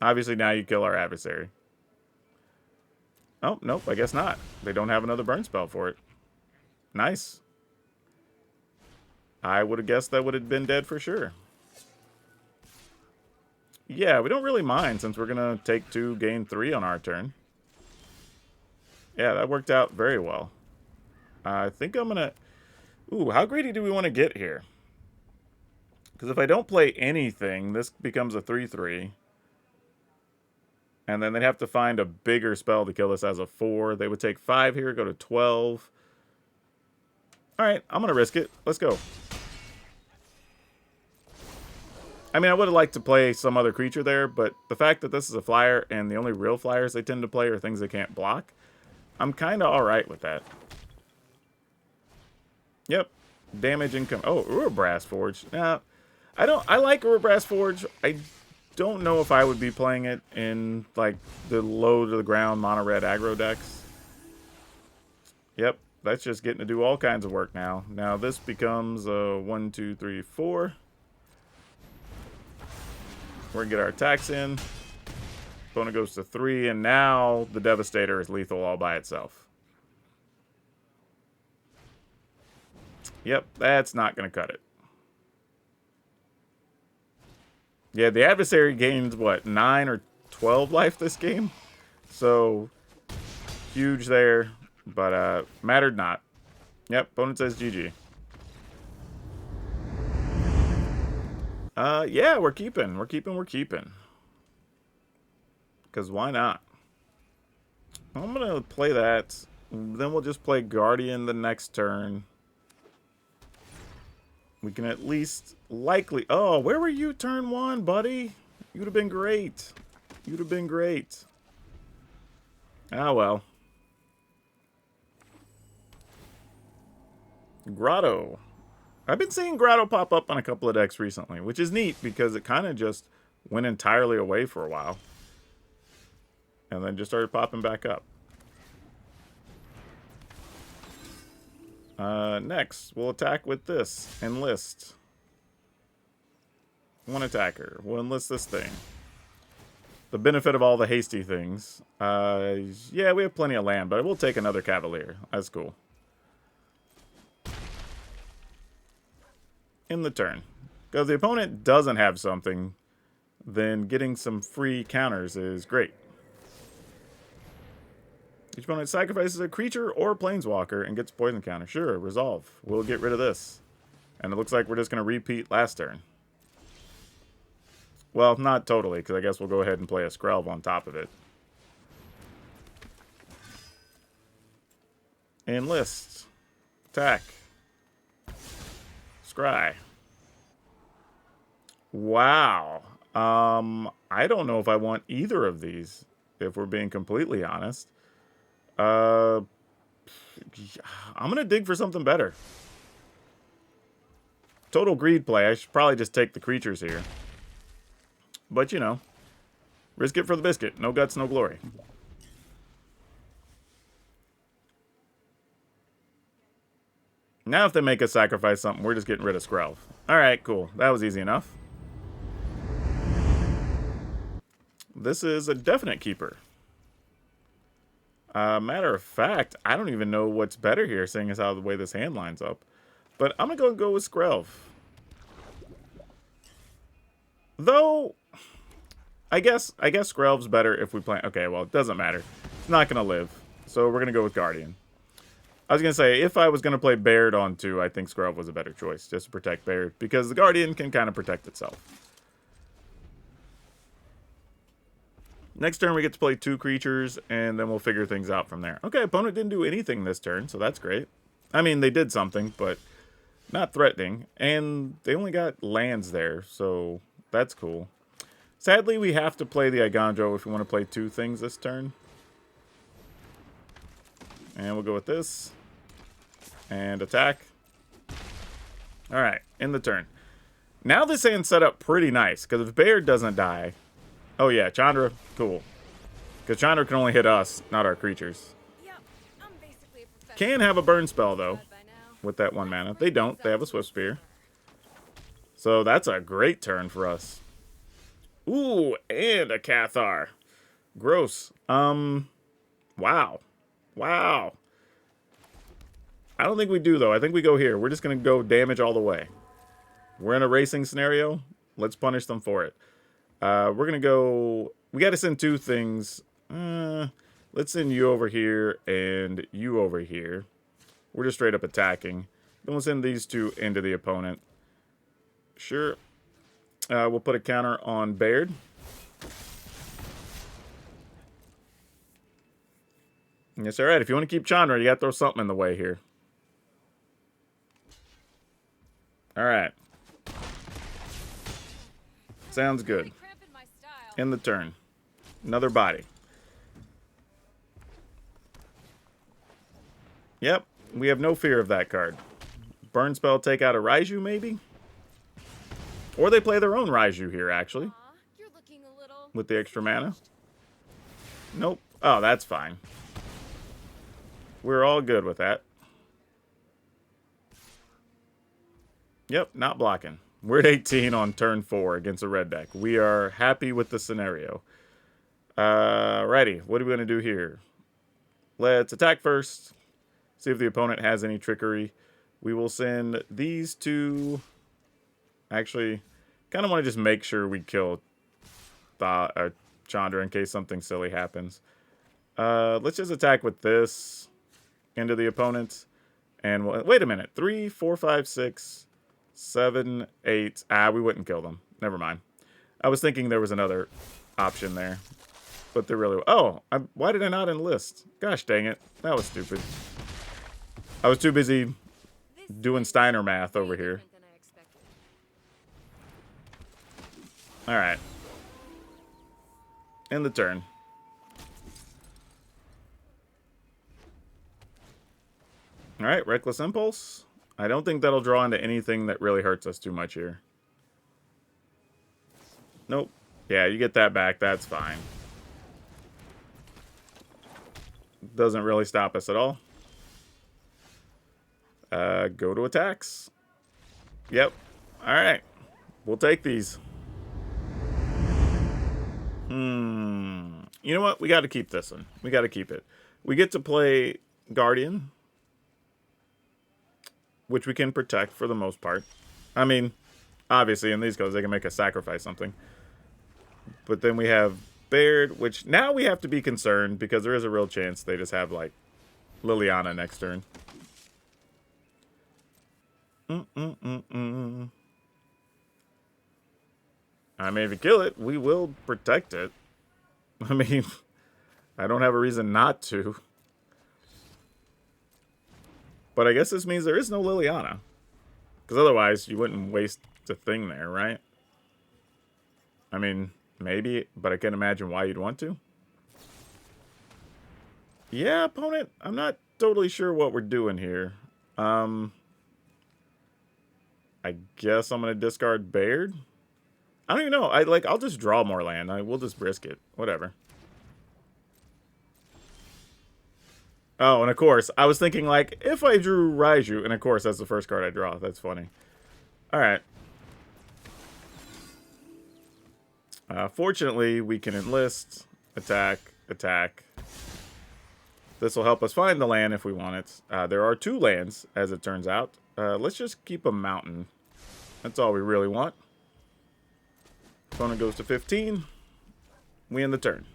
Obviously, now you kill our adversary. Oh, nope, I guess not. They don't have another burn spell for it. Nice. I would have guessed that would have been dead for sure. Yeah, we don't really mind since we're going to take 2, gain 3 on our turn. Yeah, that worked out very well. I think I'm going to... Ooh, how greedy do we want to get here? Because if I don't play anything, this becomes a 3/3. And then they'd have to find a bigger spell to kill this as a 4. They would take 5 here, go to 12. All right, I'm going to risk it. Let's go. I mean, I would have liked to play some other creature there, but the fact that this is a flyer and the only real flyers they tend to play are things they can't block, I'm kind of all right with that. Yep. Damage income. Oh, Urabrass Forge. Now, I like Urabrass Forge. I don't know if I would be playing it in, like, the low-to-the-ground mono-red aggro decks. Yep. That's just getting to do all kinds of work now. Now, this becomes a 1, 2, 3, 4. We're going to get our attacks in. Opponent goes to 3, and now the Devastator is lethal all by itself. Yep, that's not going to cut it. Yeah, the adversary gains, what, 9 or 12 life this game? So, huge there, but mattered not. Yep, opponent says GG. Yeah, we're keeping. Because why not? I'm going to play that. Then we'll just play Guardian the next turn. We can at least likely... Oh, where were you turn 1, buddy? You would have been great. You'd have been great. Ah, well. Grotto. I've been seeing Grotto pop up on a couple of decks recently, which is neat because it kind of just went entirely away for a while. And then just started popping back up. Next, we'll attack with this. Enlist. 1 attacker. We'll enlist this thing. The benefit of all the hasty things. Yeah, we have plenty of land, but I will take another Cavalier. That's cool. In the turn. Because if the opponent doesn't have something, then getting some free counters is great. Each opponent sacrifices a creature or planeswalker and gets poison counter. Sure, resolve. We'll get rid of this. And it looks like we're just going to repeat last turn. Well, not totally, because I guess we'll go ahead and play a Skrelv on top of it. Enlist. Attack. Scry. Wow. I don't know if I want either of these, if we're being completely honest. I'm going to dig for something better. Total greed play. I should probably just take the creatures here. But, you know, risk it for the biscuit. No guts, no glory. Now if they make us sacrifice something, we're just getting rid of Skrelv. Alright, cool. That was easy enough. This is a definite keeper. Matter of fact, I don't even know what's better here, seeing as how the way this hand lines up. But I'm going to go with Skrelv. Though, I guess Skrelv's better if we play... Okay, well, it doesn't matter. It's not going to live. So we're going to go with Guardian. I was going to say, if I was going to play Baird on 2, I think Skrelv was a better choice, just to protect Baird. Because the Guardian can kind of protect itself. Next turn, we get to play 2 creatures, and then we'll figure things out from there. Okay, opponent didn't do anything this turn, so that's great. I mean, they did something, but not threatening. And they only got lands there, so that's cool. Sadly, we have to play the Igandro if we want to play 2 things this turn. And we'll go with this. And attack. Alright, in the turn. Now this hand's set up pretty nice, because if Baird doesn't die... Oh yeah, Chandra, cool. Because Chandra can only hit us, not our creatures. Can have a burn spell, though, with that 1 mana. They don't. They have a Swift Spear. So that's a great turn for us. Ooh, and a Cathar. Gross. Wow. Wow. I don't think we do, though. I think we go here. We're just going to go damage all the way. We're in a racing scenario. Let's punish them for it. We're going to go... We got to send 2 things. Let's send you over here and you over here. We're just straight up attacking. Then we'll send these 2 into the opponent. Sure. We'll put a counter on Baird. Yes, all right. If you want to keep Chandra, you got to throw something in the way here. All right. Sounds good. In the turn. Another body. Yep. We have no fear of that card. Burn spell, take out a Raiju, maybe? Or they play their own Raiju here, actually. With the extra mana. Nope. Oh, that's fine. We're all good with that. Yep, not blocking. We're at 18 on turn 4 against a red deck. We are happy with the scenario. Righty, what are we going to do here? Let's attack first. See if the opponent has any trickery. We will send these 2. Actually, kind of want to just make sure we kill Chandra in case something silly happens. Let's just attack with this into the opponent. And wait a minute. 3, 4, 5, 6, 7, 8. We wouldn't kill them. Never mind. I was thinking there was another option there. But there really... Oh, why did I not enlist? Gosh dang it. That was stupid. I was too busy doing Steiner math over here. Alright. End the turn. Alright, Reckless Impulse. I don't think that'll draw into anything that really hurts us too much here. Nope. Yeah, you get that back. That's fine. Doesn't really stop us at all. Go to attacks. Yep. Alright. We'll take these. You know what? We got to keep this one. We got to keep it. We get to play Guardian, which we can protect for the most part. I mean, obviously in these goes they can make us sacrifice something. But then we have Baird, which now we have to be concerned because there is a real chance they just have like Liliana next turn. I mean, if you kill it, we will protect it. I mean, I don't have a reason not to. But I guess this means there is no Liliana. Because otherwise, you wouldn't waste the thing there, right? I mean, maybe, but I can't imagine why you'd want to. Yeah, opponent, I'm not totally sure what we're doing here. I guess I'm going to discard Baird. I don't even know. I'll just draw more land. We'll just risk it. Whatever. Oh, and of course, I was thinking, like, if I drew Raiju, and of course, that's the first card I draw. That's funny. Alright. Fortunately, we can enlist, attack, attack. This will help us find the land if we want it. There are 2 lands, as it turns out. Let's just keep a mountain. That's all we really want. Opponent goes to 15. We end the turn.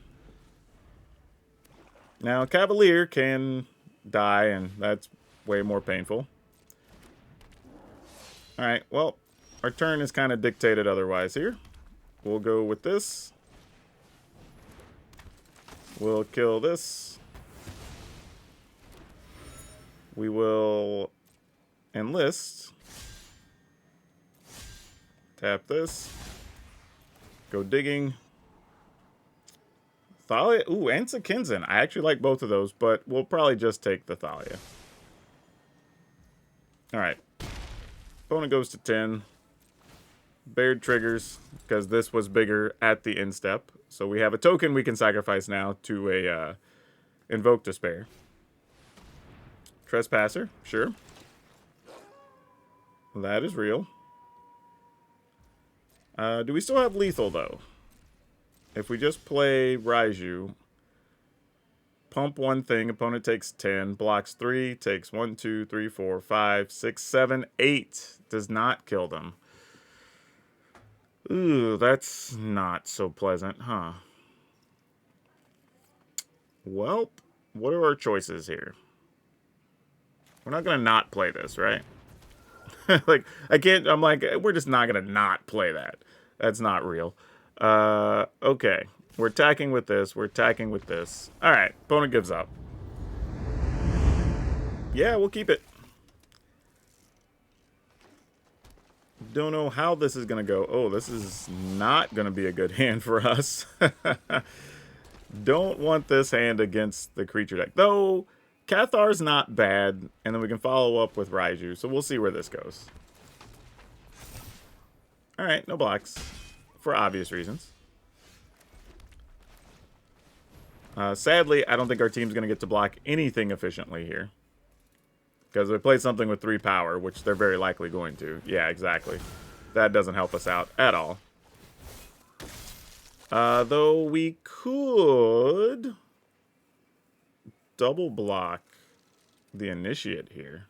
Now, Cavalier can die, and that's way more painful. Alright, well, our turn is kind of dictated otherwise here. We'll go with this. We'll kill this. We will enlist. Tap this. Go digging. Thalia. Ooh, and Sakinzin. I actually like both of those, but we'll probably just take the Thalia. Alright. Opponent goes to 10. Baird triggers, because this was bigger at the end step. So we have a token we can sacrifice now to a Invoke Despair. Trespasser, sure. That is real. Do we still have lethal, though? If we just play Raiju, pump one thing, opponent takes 10, blocks 3, takes 1, 2, 3, 4, 5, 6, 7, 8. Does not kill them. Ooh, that's not so pleasant, huh? Well, what are our choices here? We're not going to not play this, right? Like, I'm like, we're just not going to not play that. That's not real. Okay. We're attacking with this. We're attacking with this. All right. Opponent gives up. Yeah, we'll keep it. Don't know how this is going to go. Oh, this is not going to be a good hand for us. Don't want this hand against the creature deck. Though, Cathar's not bad. And then we can follow up with Raiju. So we'll see where this goes. Alright, no blocks. For obvious reasons. Sadly, I don't think our team's going to get to block anything efficiently here. Because they played something with 3 power, which they're very likely going to. Yeah, exactly. That doesn't help us out at all. Though we could double block the Initiate here.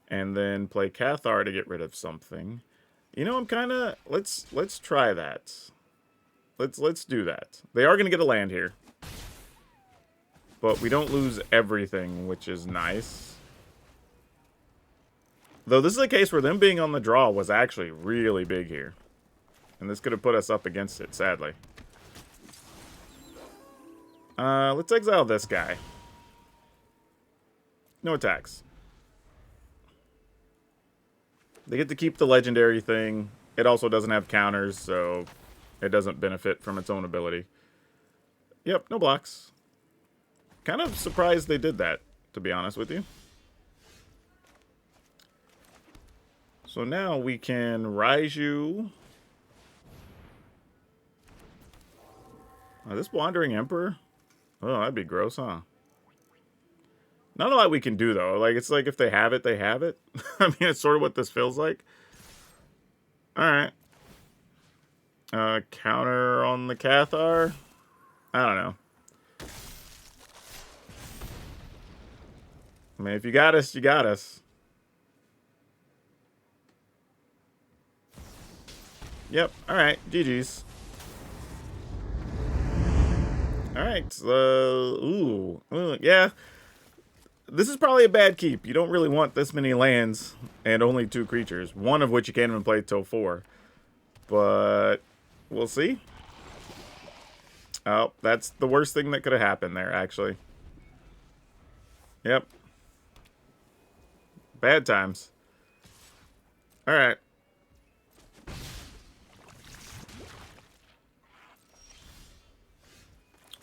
And then play Cathar to get rid of something. You know, I'm kind of... Let's try that. Let's do that. They are going to get a land here. But we don't lose everything, which is nice. Though this is a case where them being on the draw was actually really big here. And this could have put us up against it, sadly. Let's exile this guy. No attacks. They get to keep the legendary thing. It also doesn't have counters, so it doesn't benefit from its own ability. Yep, no blocks. Kind of surprised they did that, to be honest with you. So now we can Raiju. This Wandering Emperor? Oh, that'd be gross, huh? Not a lot we can do, though. Like, it's like if they have it, they have it. I mean, it's sort of what this feels like. Alright. Counter on the Cathar? I don't know. I mean, if you got us, you got us. Yep. Alright. GG's. Alright. Ooh. Yeah. This is probably a bad keep. You don't really want this many lands and only 2 creatures. One of which you can't even play till 4. But we'll see. Oh, that's the worst thing that could have happened there, actually. Yep. Bad times. Alright.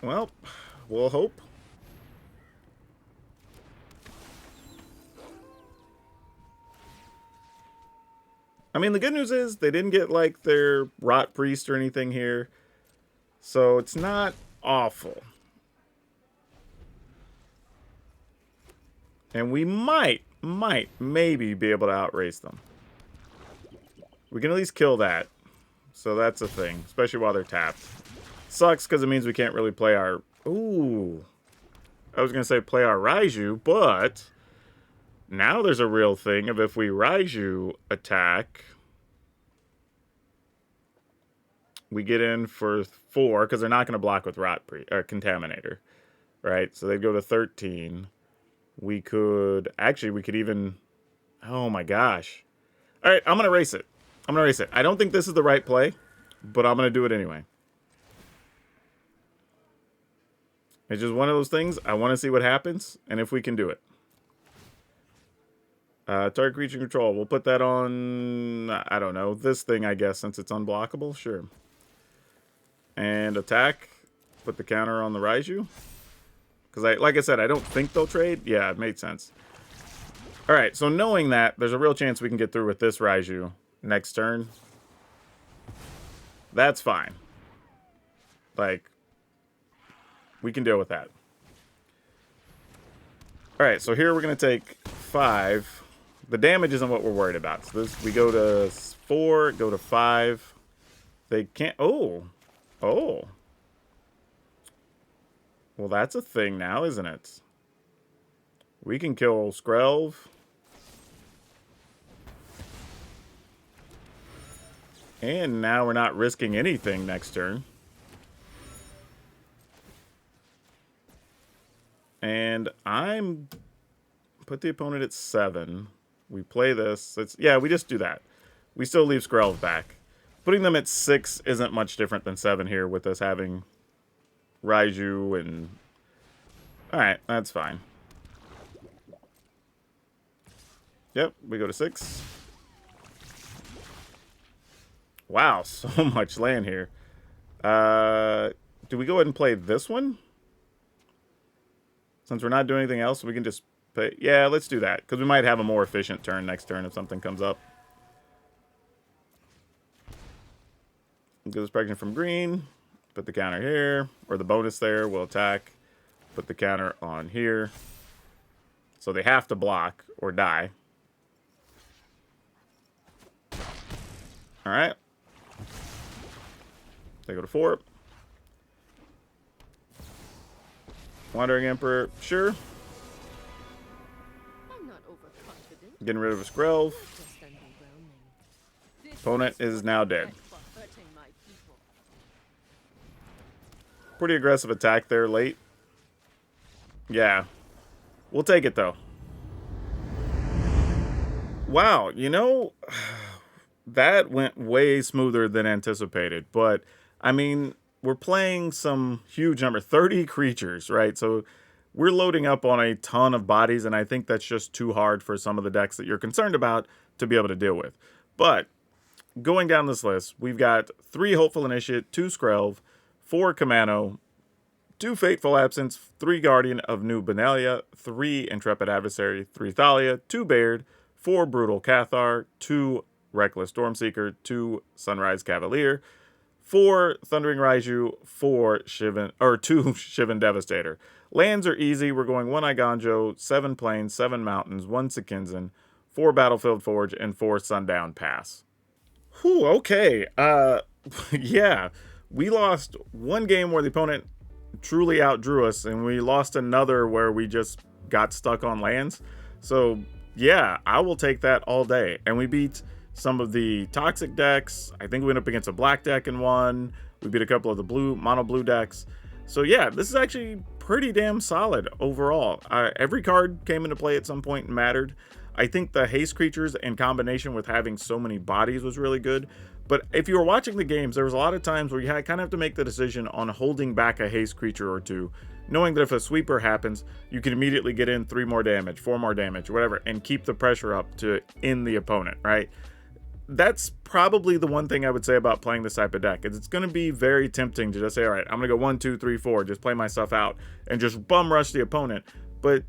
Well, we'll hope. I mean, the good news is they didn't get, like, their Rot Priest or anything here. So it's not awful. And we might, maybe be able to outrace them. We can at least kill that. So that's a thing, especially while they're tapped. Sucks because it means we can't really play our... Ooh. I was going to say play our Raiju, but... Now there's a real thing of if we Raiju attack... We get in for 4, because they're not going to block with Contaminator. Right? So they'd go to 13. We could... Actually, we could even... Oh my gosh. Alright, I'm going to race it. I'm going to race it. I don't think this is the right play, but I'm going to do it anyway. It's just one of those things. I want to see what happens, and if we can do it. Target creature control. We'll put that on, I don't know, this thing, I guess, since it's unblockable. Sure. And attack. Put the counter on the Raiju. Because, like I said, I don't think they'll trade. Yeah, it made sense. Alright, so knowing that, there's a real chance we can get through with this Raiju next turn. That's fine. Like, we can deal with that. Alright, so here we're going to take 5. The damage isn't what we're worried about. So this, we go to 4, go to 5. They can't... Oh. Oh. Well, that's a thing now, isn't it? We can kill Skrelv. And now we're not risking anything next turn. And I'm... Put the opponent at 7. We play this. It's, yeah, we just do that. We still leave Skrelv back. Putting them at 6 isn't much different than 7 here with us having Raiju and... Alright, that's fine. Yep, we go to 6. Wow, so much land here. Do we go ahead and play this one? Since we're not doing anything else, we can just play... Yeah, let's do that. Because we might have a more efficient turn next turn if something comes up. Get this pregnant from green. Put the counter here. Or the bonus there. We'll attack. Put the counter on here. So they have to block or die. Alright. They go to 4. Wandering Emperor, sure. I'm not overconfident. Getting rid of a Skrelv. Opponent is now dead. Pretty aggressive attack there late. Yeah. We'll take it though. Wow, you know, that went way smoother than anticipated. But, I mean, we're playing some huge number, 30 creatures, right? So we're loading up on a ton of bodies, and I think that's just too hard for some of the decks that you're concerned about to be able to deal with. But going down this list, we've got 3 Hopeful Initiate, 2 Skrelv, 4 Kamano, 2 Fateful Absence, 3 Guardian of New Benalia, 3 Intrepid Adversary, 3 Thalia, 2 Baird, 4 Brutal Cathar, 2 Reckless Stormseeker, 2 Sunrise Cavalier, 4 Thundering Raiju, 4 Shivan, or 2 Shivan Devastator. Lands are easy. We're going 1 Iganjo, 7 Plains, 7 Mountains, 1 Sekinzan, 4 Battlefield Forge, and 4 Sundown Pass. Whew, okay. Yeah. We lost one game where the opponent truly outdrew us, and we lost another where we just got stuck on lands. So, yeah, I will take that all day. And we beat some of the toxic decks. I think we went up against a black deck in one. We beat a couple of the mono blue decks. So yeah, this is actually pretty damn solid overall. Every card came into play at some point and mattered. I think the haste creatures in combination with having so many bodies was really good. But if you were watching the games, there was a lot of times where you kind of have to make the decision on holding back a haste creature or two, knowing that if a sweeper happens, you can immediately get in 3 more damage, 4 more damage, whatever, and keep the pressure up to end the opponent, right? That's probably the one thing I would say about playing this type of deck, is it's going to be very tempting to just say, all right, I'm going to go 1, 2, 3, 4, just play my stuff out and just bum rush the opponent. But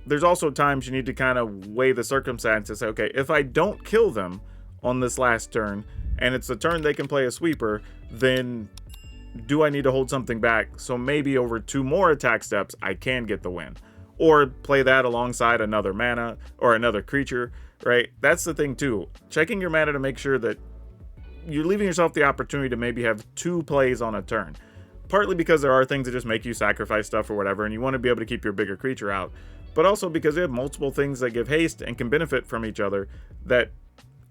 there's also times you need to kind of weigh the circumstances. Say, okay, if I don't kill them on this last turn, and it's the turn they can play a sweeper, then do I need to hold something back? So maybe over 2 more attack steps, I can get the win. Or play that alongside another mana or another creature, right? That's the thing too. Checking your mana to make sure that you're leaving yourself the opportunity to maybe have 2 plays on a turn. Partly because there are things that just make you sacrifice stuff or whatever, and you want to be able to keep your bigger creature out. But also because you have multiple things that give haste and can benefit from each other, that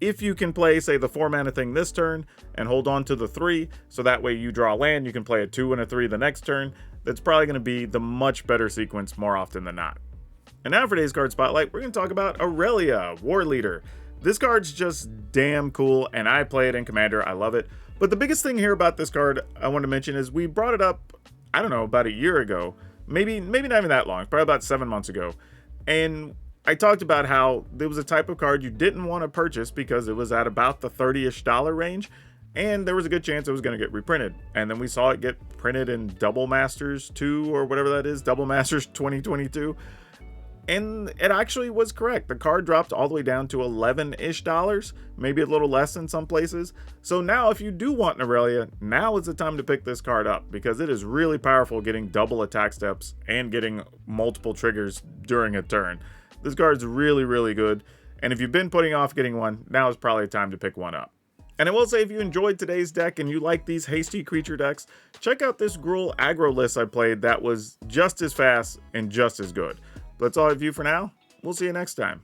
if you can play, say, the 4 mana thing this turn and hold on to the 3, so that way you draw a land, you can play a 2 and a 3 the next turn, that's probably going to be the much better sequence more often than not. And now for today's card spotlight, we're going to talk about Aurelia, War Leader. This card's just damn cool, and I play it in Commander. I love it. But the biggest thing here about this card I want to mention is we brought it up, I don't know, about a year ago. Maybe not even that long, probably about 7 months ago. And I talked about how there was a type of card you didn't want to purchase because it was at about the $30-ish range, and there was a good chance it was going to get reprinted. And then we saw it get printed in Double Masters 2 or whatever that is, Double Masters 2022. And it actually was correct. The card dropped all the way down to $11-ish, maybe a little less in some places. So now if you do want an Aurelia, now is the time to pick this card up because it is really powerful getting double attack steps and getting multiple triggers during a turn. This card's really, really good. And if you've been putting off getting one, now is probably time to pick one up. And I will say, if you enjoyed today's deck and you like these hasty creature decks, check out this Gruul aggro list I played that was just as fast and just as good. But that's all I have for you for now. We'll see you next time.